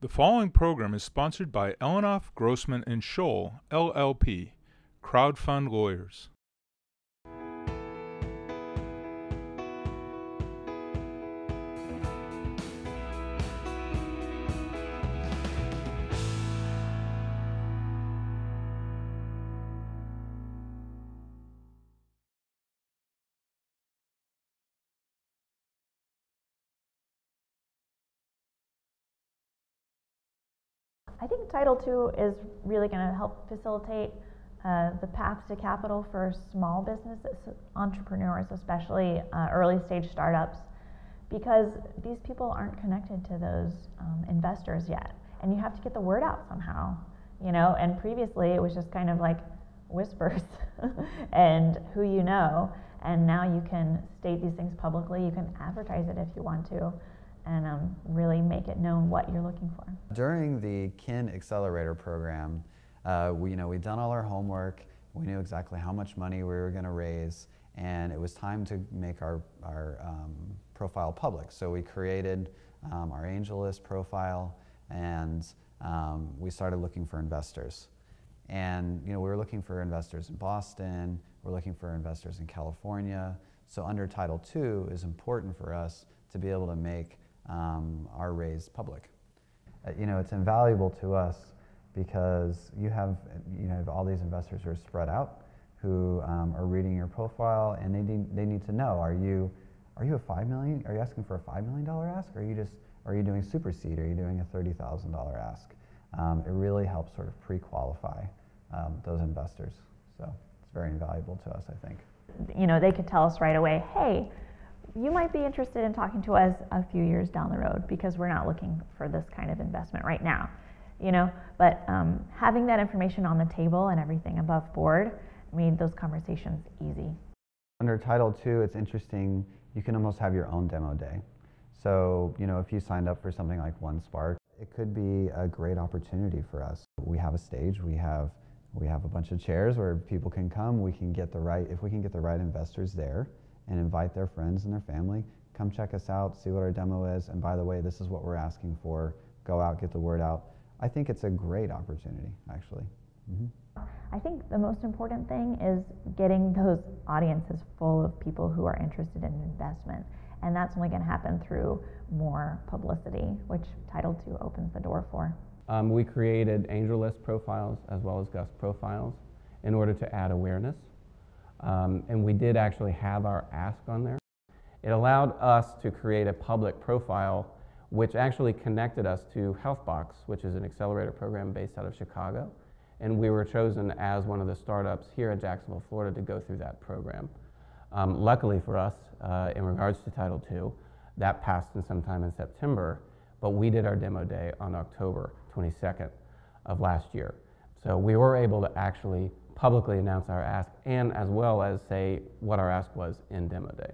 The following program is sponsored by Elenoff, Grossman & Scholl, LLP, Crowdfund Lawyers. I think Title II is really going to help facilitate the path to capital for small businesses, entrepreneurs, especially early stage startups, because these people aren't connected to those investors yet. And you have to get the word out somehow, you know, and previously it was just kind of like whispers and who you know, and now you can state these things publicly, you can advertise it if you want to, and really make it known what you're looking for. During the KIN Accelerator program, we'd done all our homework, we knew exactly how much money we were going to raise, and it was time to make our profile public. So we created our angel list profile, and we started looking for investors. And we were looking for investors in Boston, we're looking for investors in California. So under Title II is important for us to be able to make our raise public. It's invaluable to us because you have all these investors who are spread out, who are reading your profile, and they need to know: are you a $5 million? Are you asking for a $5 million ask? Or are you doing super seed? Are you doing a $30,000 ask? It really helps sort of pre-qualify those investors. So it's very invaluable to us, I think. They could tell us right away, hey, you might be interested in talking to us a few years down the road because we're not looking for this kind of investment right now, but having that information on the table and everything above board made those conversations easy. Under Title II, it's interesting, you can almost have your own demo day. So, if you signed up for something like OneSpark, it could be a great opportunity for us. We have a stage, we have a bunch of chairs where people can come, if we can get the right investors there, and invite their friends and their family, come check us out, see what our demo is, and by the way, this is what we're asking for, go out, get the word out. I think it's a great opportunity, actually. Mm-hmm. I think the most important thing is getting those audiences full of people who are interested in investment, and that's only going to happen through more publicity, which Title II opens the door for. We created angel list profiles as well as Gust profiles in order to add awareness. And we did actually have our ask on there. It allowed us to create a public profile which actually connected us to HealthBox, which is an accelerator program based out of Chicago. And we were chosen as one of the startups here in Jacksonville, Florida, to go through that program. Luckily for us, in regards to Title II, that passed in sometime in September, but we did our demo day on October 22nd of last year. So we were able to actually publicly announce our ask, and as well as say what our ask was in demo day.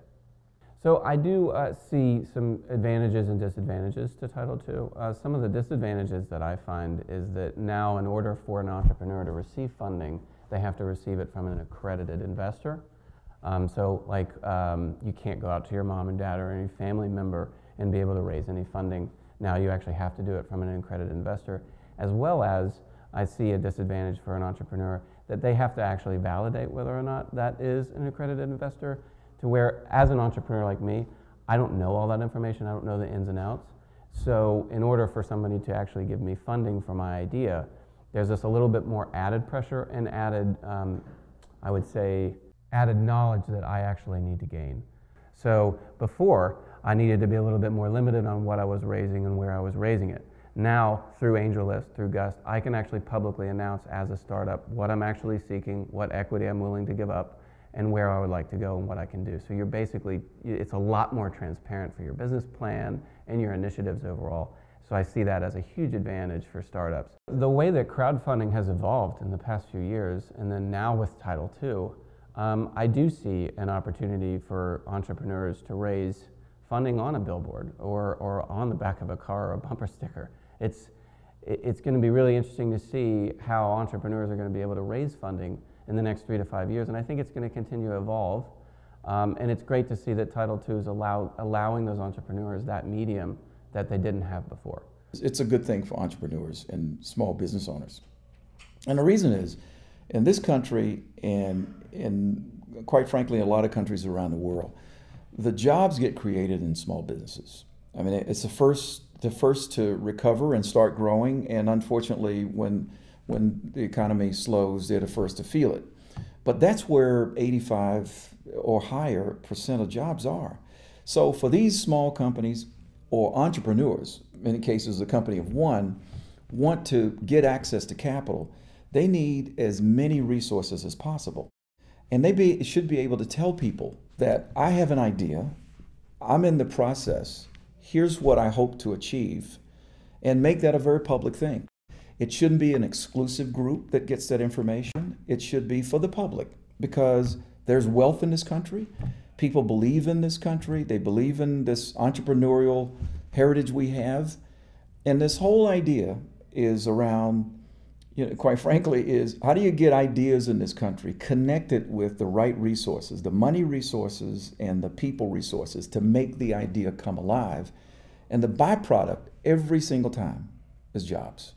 So I do see some advantages and disadvantages to Title II. Some of the disadvantages that I find is that now, in order for an entrepreneur to receive funding, they have to receive it from an accredited investor. You can't go out to your mom and dad or any family member and be able to raise any funding. Now you actually have to do it from an accredited investor, as well as I see a disadvantage for an entrepreneur that they have to actually validate whether or not that is an accredited investor, to where, as an entrepreneur like me, I don't know all that information, I don't know the ins and outs. So in order for somebody to actually give me funding for my idea, there's just a little bit more added pressure and added, I would say, added knowledge that I actually need to gain. So before, I needed to be a little bit more limited on what I was raising and where I was raising it. Now, through AngelList, through Gust, I can actually publicly announce as a startup what I'm actually seeking, what equity I'm willing to give up, and where I would like to go and what I can do. So you're basically, it's a lot more transparent for your business plan and your initiatives overall. So I see that as a huge advantage for startups. The way that crowdfunding has evolved in the past few years, and then now with Title II, I do see an opportunity for entrepreneurs to raise funding on a billboard or on the back of a car or a bumper sticker. It's going to be really interesting to see how entrepreneurs are going to be able to raise funding in the next 3 to 5 years, and I think it's going to continue to evolve. And it's great to see that Title II is allowing those entrepreneurs that medium that they didn't have before. It's a good thing for entrepreneurs and small business owners. And the reason is, in this country and quite frankly, a lot of countries around the world, the jobs get created in small businesses. I mean, it's the first to recover and start growing, and unfortunately, when the economy slows, they're the first to feel it. But that's where 85 or higher % of jobs are. So for these small companies or entrepreneurs, in many cases a company of one, want to get access to capital, they need as many resources as possible. And they should be able to tell people that I have an idea, I'm in the process, here's what I hope to achieve, and make that a very public thing. It shouldn't be an exclusive group that gets that information. It should be for the public, because there's wealth in this country. People believe in this country. They believe in this entrepreneurial heritage we have. And this whole idea is around, quite frankly, is how do you get ideas in this country connected with the right resources, the money resources and the people resources to make the idea come alive. And the byproduct every single time is jobs.